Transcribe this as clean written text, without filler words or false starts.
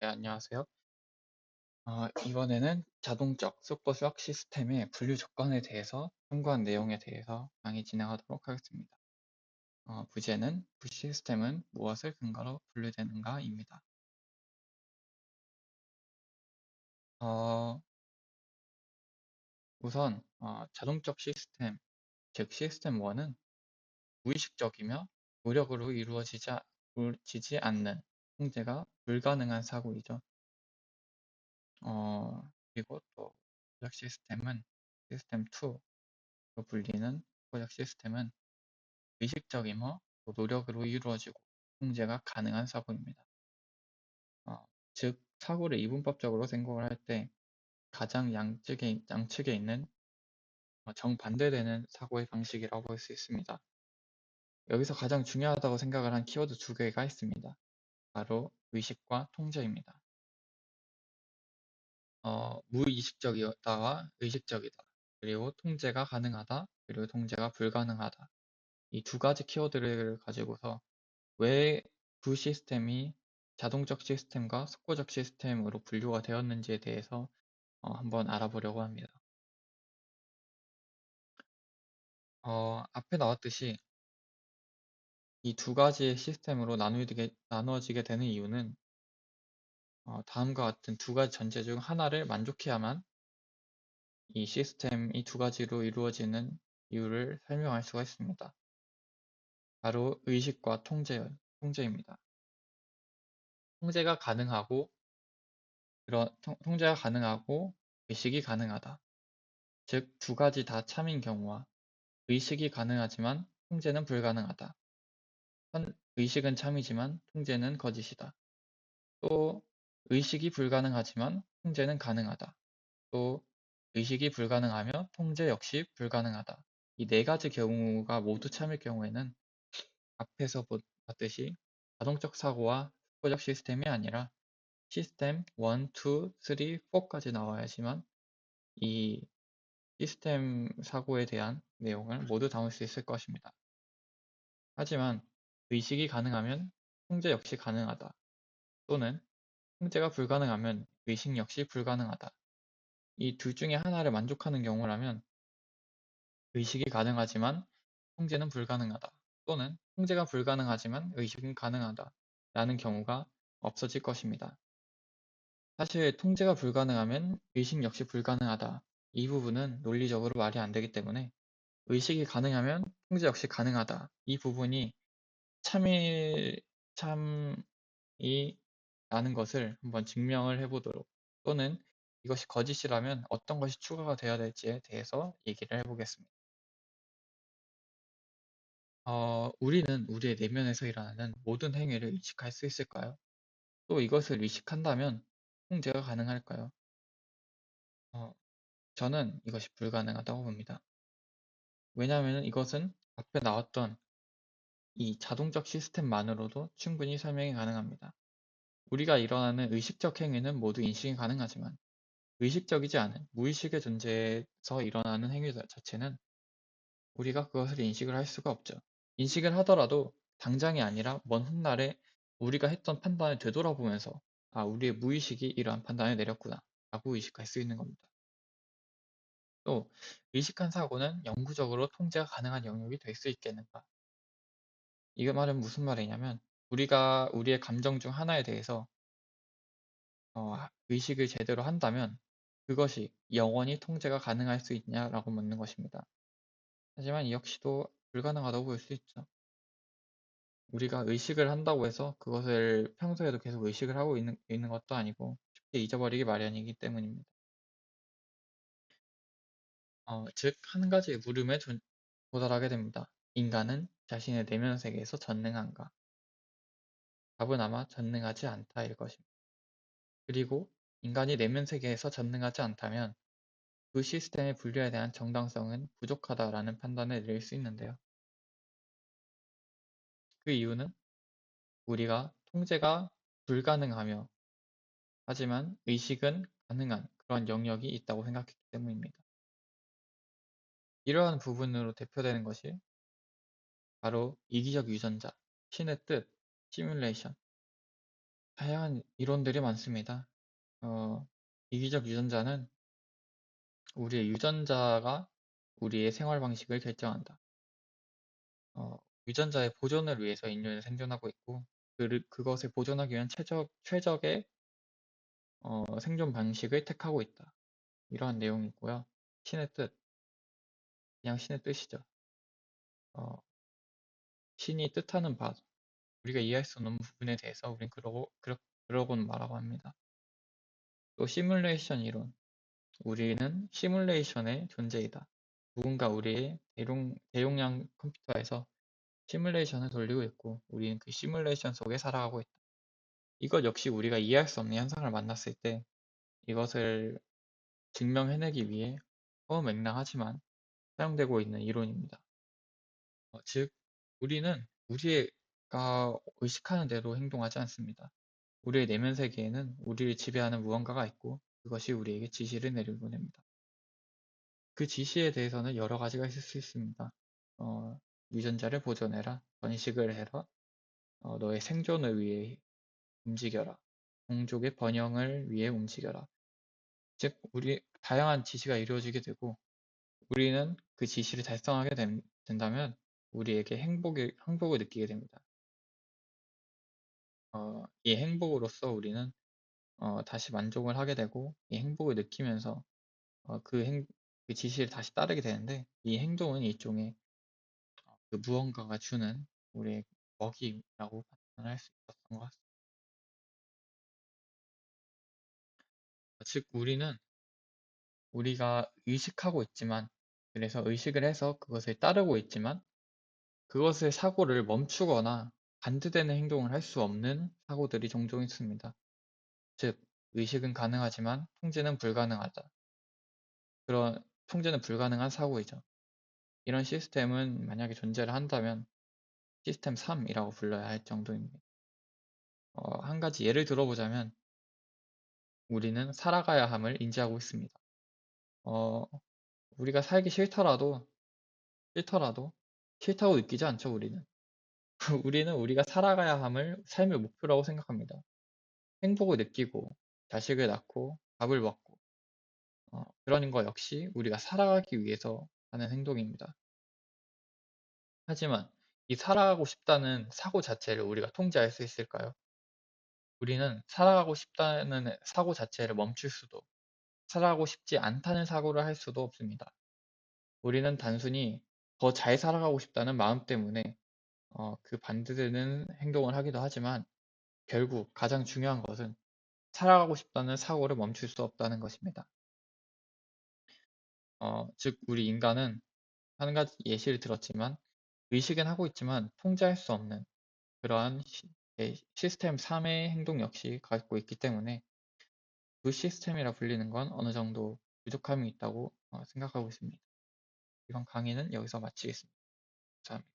네, 안녕하세요. 이번에는 자동적 속도 수학 시스템의 분류 조건에 대해서 참고한 내용에 대해서 강의 진행하도록 하겠습니다. 부제는 시스템은 무엇을 근거로 분류되는가입니다. 어, 우선 자동적 시스템, 즉 시스템 1은 무의식적이며 노력으로 이루어지지 않는 통제가 불가능한 사고이죠. 그리고 또 조작 시스템은 시스템 2로 불리는 조작 시스템은 의식적이며 또 노력으로 이루어지고 통제가 가능한 사고입니다. 어, 즉 사고를 이분법적으로 생각을 할 때 가장 양측에 있는 정반대되는 사고의 방식이라고 볼 수 있습니다. 여기서 가장 중요하다고 생각을 한 키워드 두 개가 있습니다. 바로 의식과 통제입니다. 무의식적이다와 의식적이다. 그리고 통제가 가능하다. 그리고 통제가 불가능하다. 이 두 가지 키워드를 가지고서 왜 두 시스템이 자동적 시스템과 속도적 시스템으로 분류가 되었는지에 대해서 한번 알아보려고 합니다. 앞에 나왔듯이 이 두 가지의 시스템으로 나누어지게 되는 이유는 다음과 같은 두 가지 전제 중 하나를 만족해야만 이 시스템이 두 가지로 이루어지는 이유를 설명할 수가 있습니다. 바로 의식과 통제입니다. 통제가 가능하고 통제가 가능하고 의식이 가능하다. 즉, 두 가지 다 참인 경우와 의식이 가능하지만 통제는 불가능하다. 의식은 참이지만 통제는 거짓이다. 또 의식이 불가능하지만 통제는 가능하다. 또 의식이 불가능하며 통제 역시 불가능하다. 이 네 가지 경우가 모두 참일 경우에는 앞에서 봤듯이 자동적 사고와 속도적 시스템이 아니라 시스템 1, 2, 3, 4까지 나와야지만 이 시스템 사고에 대한 내용을 모두 담을 수 있을 것입니다. 하지만 의식이 가능하면 통제 역시 가능하다. 또는 통제가 불가능하면 의식 역시 불가능하다. 이 둘 중에 하나를 만족하는 경우라면 의식이 가능하지만 통제는 불가능하다. 또는 통제가 불가능하지만 의식은 가능하다. 라는 경우가 없어질 것입니다. 사실 통제가 불가능하면 의식 역시 불가능하다. 이 부분은 논리적으로 말이 안 되기 때문에 의식이 가능하면 통제 역시 가능하다. 이 부분이 참이 라는 것을 한번 증명을 해보도록 또는 이것이 거짓이라면 어떤 것이 추가가 되어야 될지에 대해서 얘기를 해보겠습니다. 우리는 우리의 내면에서 일어나는 모든 행위를 의식할 수 있을까요? 또 이것을 의식한다면 통제가 가능할까요? 어, 저는 이것이 불가능하다고 봅니다. 왜냐하면 이것은 앞에 나왔던 이 자동적 시스템만으로도 충분히 설명이 가능합니다. 우리가 일어나는 의식적 행위는 모두 인식이 가능하지만 의식적이지 않은 무의식의 존재에서 일어나는 행위들 자체는 우리가 그것을 인식을 할 수가 없죠. 인식을 하더라도 당장이 아니라 먼 훗날에 우리가 했던 판단을 되돌아보면서 우리의 무의식이 이러한 판단을 내렸구나 라고 의식할 수 있는 겁니다. 또 의식한 사고는 영구적으로 통제가 가능한 영역이 될 수 있겠는가? 이 말은 무슨 말이냐면 우리가 우리의 감정 중 하나에 대해서 의식을 제대로 한다면 그것이 영원히 통제가 가능할 수 있냐라고 묻는 것입니다. 하지만 이 역시도 불가능하다고 볼 수 있죠. 우리가 의식을 한다고 해서 그것을 평소에도 계속 의식을 하고 있는 것도 아니고 쉽게 잊어버리기 마련이기 때문입니다. 즉, 한 가지의 물음에 도달하게 됩니다. 인간은 자신의 내면 세계에서 전능한가? 답은 아마 전능하지 않다일 것입니다. 그리고 인간이 내면 세계에서 전능하지 않다면 그 시스템의 분류에 대한 정당성은 부족하다라는 판단을 내릴 수 있는데요. 그 이유는 우리가 통제가 불가능하며 하지만 의식은 가능한 그런 영역이 있다고 생각했기 때문입니다. 이러한 부분으로 대표되는 것이 바로 이기적 유전자, 신의 뜻, 시뮬레이션, 다양한 이론들이 많습니다. 어, 이기적 유전자는 우리의 유전자가 우리의 생활 방식을 결정한다. 어, 유전자의 보존을 위해서 인류는 생존하고 있고, 그것을 보존하기 위한 최적의 생존 방식을 택하고 있다. 이러한 내용이고요. 신의 뜻, 그냥 신의 뜻이죠. 어, 신이 뜻하는 바, 우리가 이해할 수 없는 부분에 대해서 우린 그러고는 말하고 합니다. 또 시뮬레이션 이론, 우리는 시뮬레이션의 존재이다. 누군가 우리의 대용량 컴퓨터에서 시뮬레이션을 돌리고 있고, 우리는 그 시뮬레이션 속에 살아가고 있다. 이것 역시 우리가 이해할 수 없는 현상을 만났을 때 이것을 증명해내기 위해 허무맹랑하지만 사용되고 있는 이론입니다. 즉, 우리는 우리가 의식하는 대로 행동하지 않습니다. 우리의 내면 세계에는 우리를 지배하는 무언가가 있고 그것이 우리에게 지시를 내리고 냅니다. 그 지시에 대해서는 여러 가지가 있을 수 있습니다. 어, 유전자를 보존해라, 번식을 해라, 너의 생존을 위해 움직여라, 종족의 번영을 위해 움직여라. 즉, 우리 다양한 지시가 이루어지게 되고 우리는 그 지시를 달성하게 된다면 우리에게 행복을 느끼게 됩니다. 이 행복으로써 우리는 다시 만족을 하게 되고 이 행복을 느끼면서 그 지시를 다시 따르게 되는데 이 행동은 일종의 그 무언가가 주는 우리의 먹이라고 판단할 수 있었던 것 같습니다. 즉, 우리가 의식하고 있지만 그래서 의식을 해서 그것을 따르고 있지만 그것의 사고를 멈추거나 반대되는 행동을 할 수 없는 사고들이 종종 있습니다. 즉, 의식은 가능하지만 통제는 불가능하다. 그런 통제는 불가능한 사고이죠. 이런 시스템은 만약에 존재를 한다면 시스템 3이라고 불러야 할 정도입니다. 한 가지 예를 들어보자면 우리는 살아가야 함을 인지하고 있습니다. 어, 우리가 살기 싫더라도 싫다고 느끼지 않죠, 우리는. 우리는 우리가 살아가야 함을 삶의 목표라고 생각합니다. 행복을 느끼고 자식을 낳고 밥을 먹고 그런 거 역시 우리가 살아가기 위해서 하는 행동입니다. 하지만 이 살아가고 싶다는 사고 자체를 우리가 통제할 수 있을까요? 우리는 살아가고 싶다는 사고 자체를 멈출 수도, 살아가고 싶지 않다는 사고를 할 수도 없습니다. 우리는 단순히 더 잘 살아가고 싶다는 마음 때문에 그 반대되는 행동을 하기도 하지만 결국 가장 중요한 것은 살아가고 싶다는 사고를 멈출 수 없다는 것입니다. 즉, 우리 인간은 한 가지 예시를 들었지만 의식은 하고 있지만 통제할 수 없는 그러한 시스템 3의 행동 역시 갖고 있기 때문에 그 시스템이라 불리는 건 어느 정도 부족함이 있다고 생각하고 있습니다. 이번 강의는 여기서 마치겠습니다. 감사합니다.